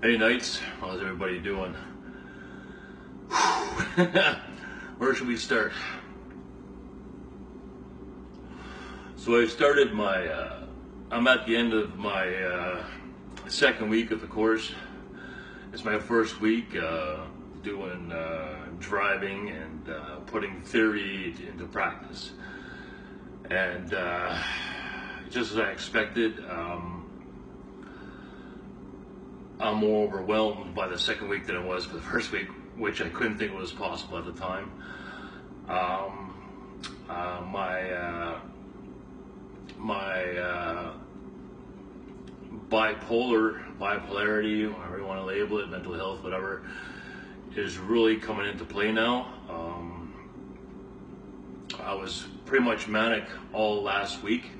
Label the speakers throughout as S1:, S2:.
S1: Hey Knights, how's everybody doing? Where should we start? So I'm at the end of my second week of the course. It's my first week doing driving and putting theory into practice. And just as I expected, I'm more overwhelmed by the second week than I was for the first week, which I couldn't think was possible at the time. My bipolarity, whatever you want to label it, mental health, whatever, is really coming into play now. I was pretty much manic all last week.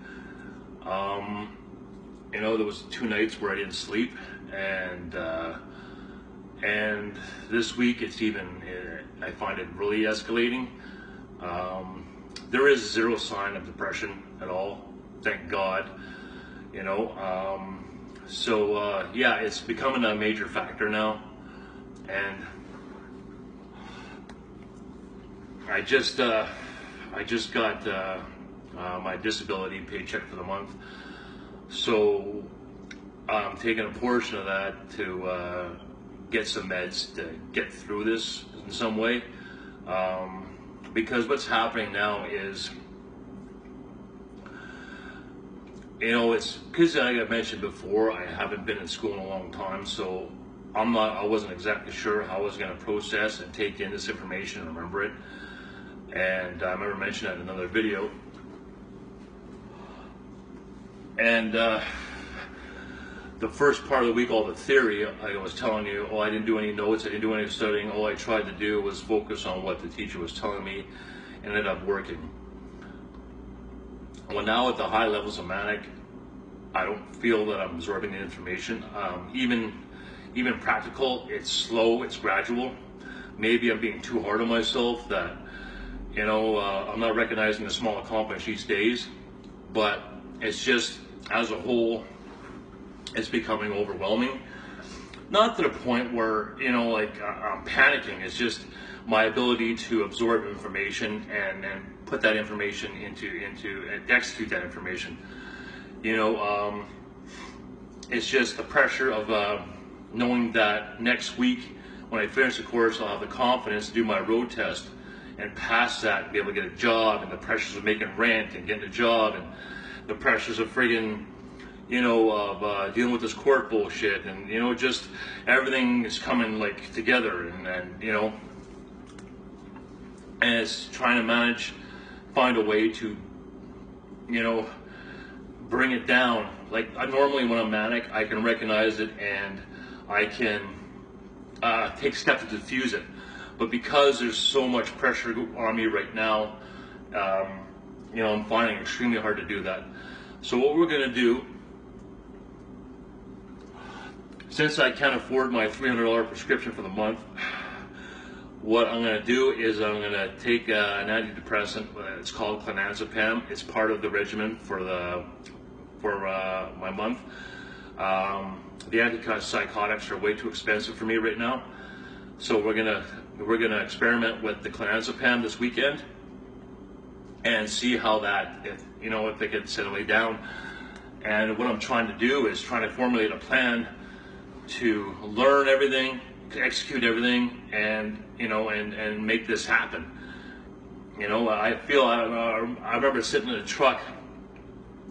S1: There was 2 nights where I didn't sleep, and this week I find it really escalating. There is zero sign of depression at all, thank God. Yeah, it's becoming a major factor now, and I just got my disability paycheck for the month, so I'm taking a portion of that to get some meds to get through this in some way. Because what's happening now is, it's because, like I mentioned before, I haven't been in school in a long time, so I wasn't exactly sure how I was going to process and take in this information and remember it. And I remember mentioning that in another video. And the first part of the week, all the theory, I was telling you, I didn't do any notes, I didn't do any studying. All I tried to do was focus on what the teacher was telling me, and it ended up working. Well, now at the high levels of manic, I don't feel that I'm absorbing the information. Even practical, it's slow, it's gradual. Maybe I'm being too hard on myself that, I'm not recognizing the small accomplishments each days, but it's just, as a whole, it's becoming overwhelming. Not to the point where, I'm panicking. It's just my ability to absorb information and put that information into and execute that information. It's just the pressure of knowing that next week, when I finish the course, I'll have the confidence to do my road test and pass that and be able to get a job, and the pressures of making rent and getting a job, and the pressures of friggin', of dealing with this court bullshit, and just everything is coming together, and and it's trying to find a way to, bring it down. Normally when I'm manic, I can recognize it and I can take steps to diffuse it. But because there's so much pressure on me right now, I'm finding it extremely hard to do that. So what we're going to do, since I can't afford my $300 prescription for the month, what I'm going to do is I'm going to take an antidepressant. It's called clonazepam. It's part of the regimen for my month. The antipsychotics are way too expensive for me right now, so we're gonna experiment with the clonazepam this weekend and see how that, if it can settle me down. And what I'm trying to do is trying to formulate a plan to learn everything, to execute everything, and and make this happen. I remember sitting in a truck,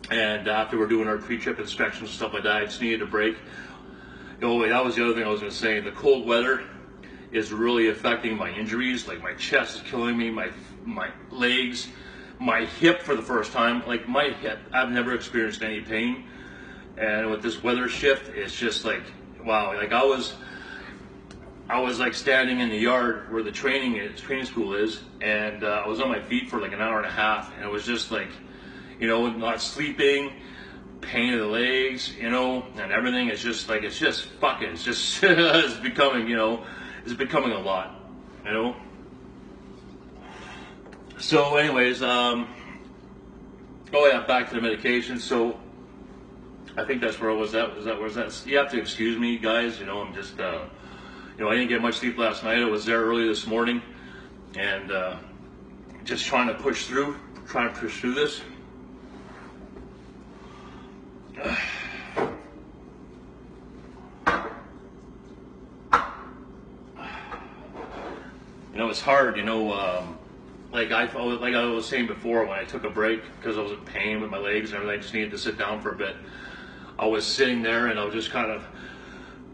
S1: and after we're doing our pre-trip inspections and stuff like that, I just needed a break. That was the other thing I was going to say. The cold weather is really affecting my injuries. Like, my chest is killing me, my legs, my hip for the first time. Like, my hip, I've never experienced any pain. And with this weather shift, it's just like, wow. Like, I was standing in the yard where the training school is, and I was on my feet for like an hour and a half, and it was just like, not sleeping, pain in the legs, and everything. It's just it's becoming a lot, So anyways, back to the medication. So I think that's where I was at. Where was that? You have to excuse me, guys. I'm just, I didn't get much sleep last night. I was there early this morning, and just trying to push through this. It's hard. Like I was saying before, when I took a break because I was in pain with my legs and everything, I just needed to sit down for a bit. I was sitting there and I was just kind of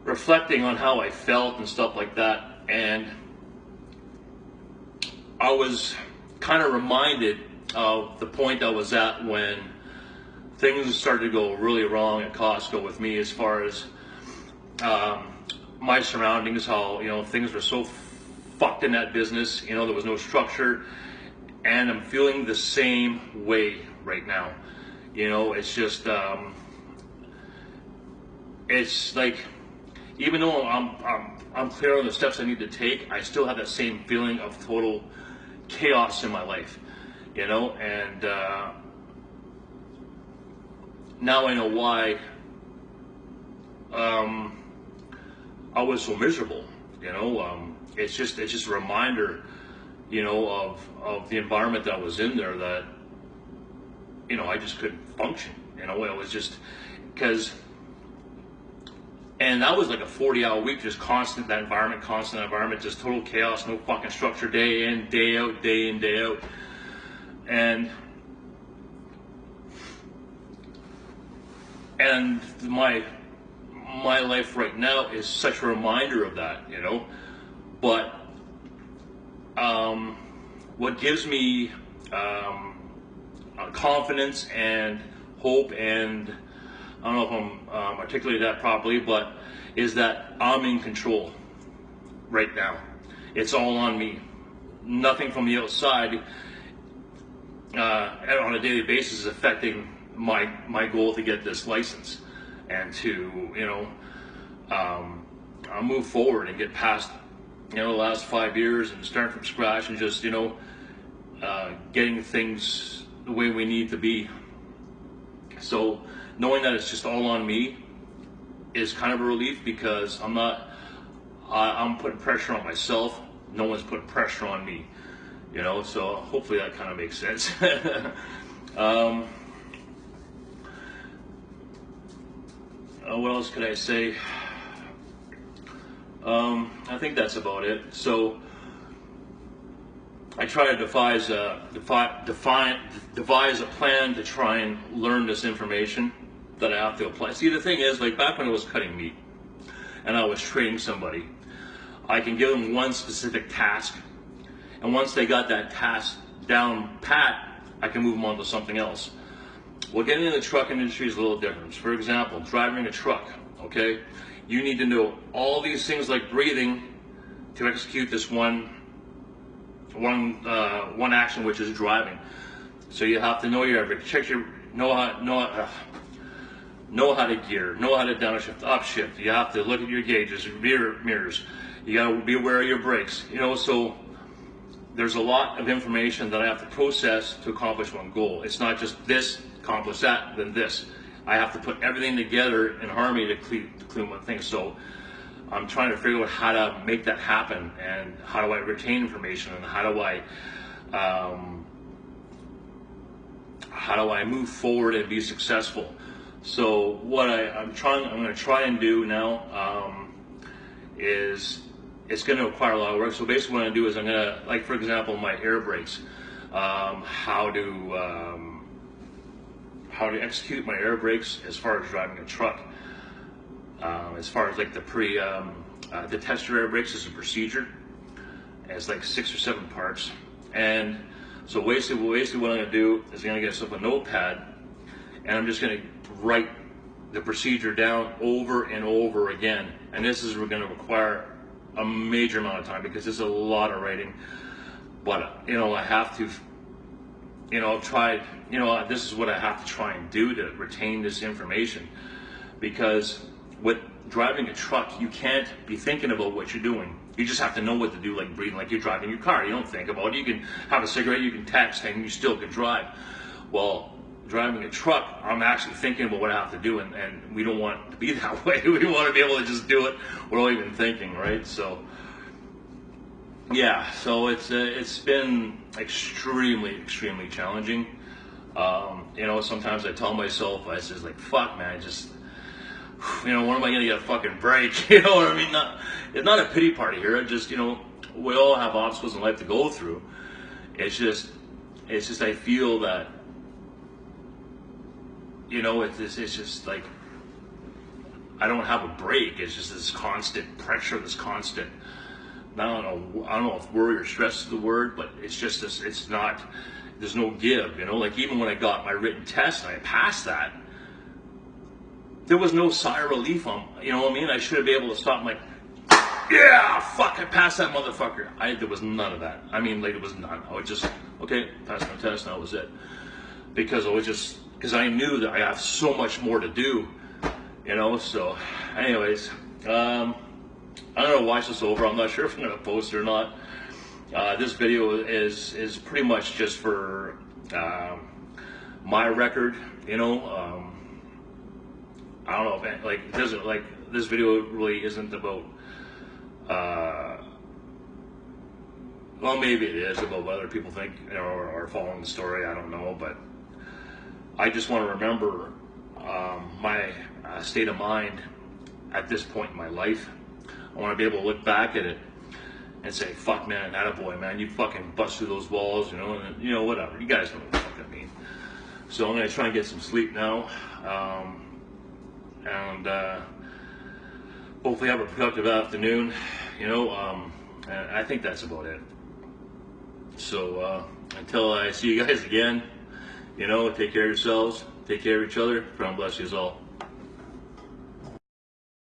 S1: reflecting on how I felt and stuff like that, and I was kind of reminded of the point I was at when things started to go really wrong at Costco with me, as far as my surroundings, how things were so fucked in that business. There was no structure, and I'm feeling the same way right now. It's just it's like, even though I'm clear on the steps I need to take, I still have that same feeling of total chaos in my life. And now I know why I was so miserable. It's just a reminder, of the environment that I was in there, that I just couldn't function. It was just because, and that was like a 40-hour week, just constant environment, just total chaos, no fucking structure, day in, day out, day in, day out. And my life right now is such a reminder of that, But what gives me confidence and hope, and I don't know if I'm articulating that properly, but is that I'm in control right now. It's all on me. Nothing from the outside on a daily basis is affecting my goal to get this license and to move forward and get past the last 5 years and start from scratch and just getting things the way we need to be. So knowing that it's just all on me is kind of a relief, because I'm putting pressure on myself. No one's putting pressure on me, so hopefully that kind of makes sense. What else could I say? I think that's about it. So I try to devise a plan to try and learn this information that I have to apply. See, the thing is, like back when I was cutting meat and I was training somebody, I can give them one specific task, and once they got that task down pat, I can move them on to something else. Well, getting in the trucking industry is a little different. For example, driving a truck, okay? You need to know all these things like breathing to execute this one action, which is driving. So you have to know your everything. Check your know how to gear, know how to downshift, upshift. You have to look at your gauges, mirrors. You got to be aware of your brakes. So there's a lot of information that I have to process to accomplish one goal. It's not just this, accomplish that, then this. I have to put everything together in harmony to clean one thing. So I'm trying to figure out how to make that happen, and how do I retain information, and how do I move forward and be successful. So what I'm going to try and do now is, it's going to require a lot of work. So basically what I'm going to do is I'm going to, like for example, my air brakes, how to execute my air brakes as far as driving a truck. As far as like the tester air brakes is a procedure. It's like 6 or 7 parts. And so basically what I'm going to do is I'm going to get myself a notepad, and I'm just going to write the procedure down over and over again. And this is going to require a major amount of time, because there's a lot of writing. But I have to, I've tried, this is what I have to try and do to retain this information. Because with driving a truck, you can't be thinking about what you're doing. You just have to know what to do, like breathing, like you're driving your car. You don't think about it. You can have a cigarette, you can text, and you still can drive. Well, driving a truck, I'm actually thinking about what I have to do, and we don't want it to be that way. We want to be able to just do it without even thinking, right? So, yeah, so it's been extremely challenging. You know, sometimes I tell myself, I says like, fuck, man, just, you know, when am I gonna get a fucking break? You know what I mean? It's not a pity party here. It just, you know, we all have obstacles in life to go through. It's just I feel that, you know, it's just like I don't have a break. It's just this constant pressure, this constant. I don't know if worry or stress is the word, but it's just this. It's not. There's no give. You know, like even when I got my written test and I passed that, there was no sigh of relief on. You know what I mean? I should have been able to stop. I'm like, yeah, fuck, I passed that motherfucker. There was none of that. I mean, like, it was none. I was just, okay, passed my test, and that was it. Because I knew that I have so much more to do, you know, so, anyways, I don't know why it's over. I'm not sure if I'm going to post it or not. This video is pretty much just for my record, you know. I don't know if, like, it doesn't, like, this video really isn't about, well, maybe it is about what other people think, you know, or following the story. I don't know, but I just want to remember my state of mind at this point in my life. I want to be able to look back at it and say, "Fuck, man, attaboy, man, you fucking bust through those walls," you know, and you know, whatever. You guys know what the fuck I mean. So I'm gonna try and get some sleep now, and hopefully have a productive afternoon. You know, and I think that's about it. So until I see you guys again, you know, take care of yourselves, take care of each other. God bless you all.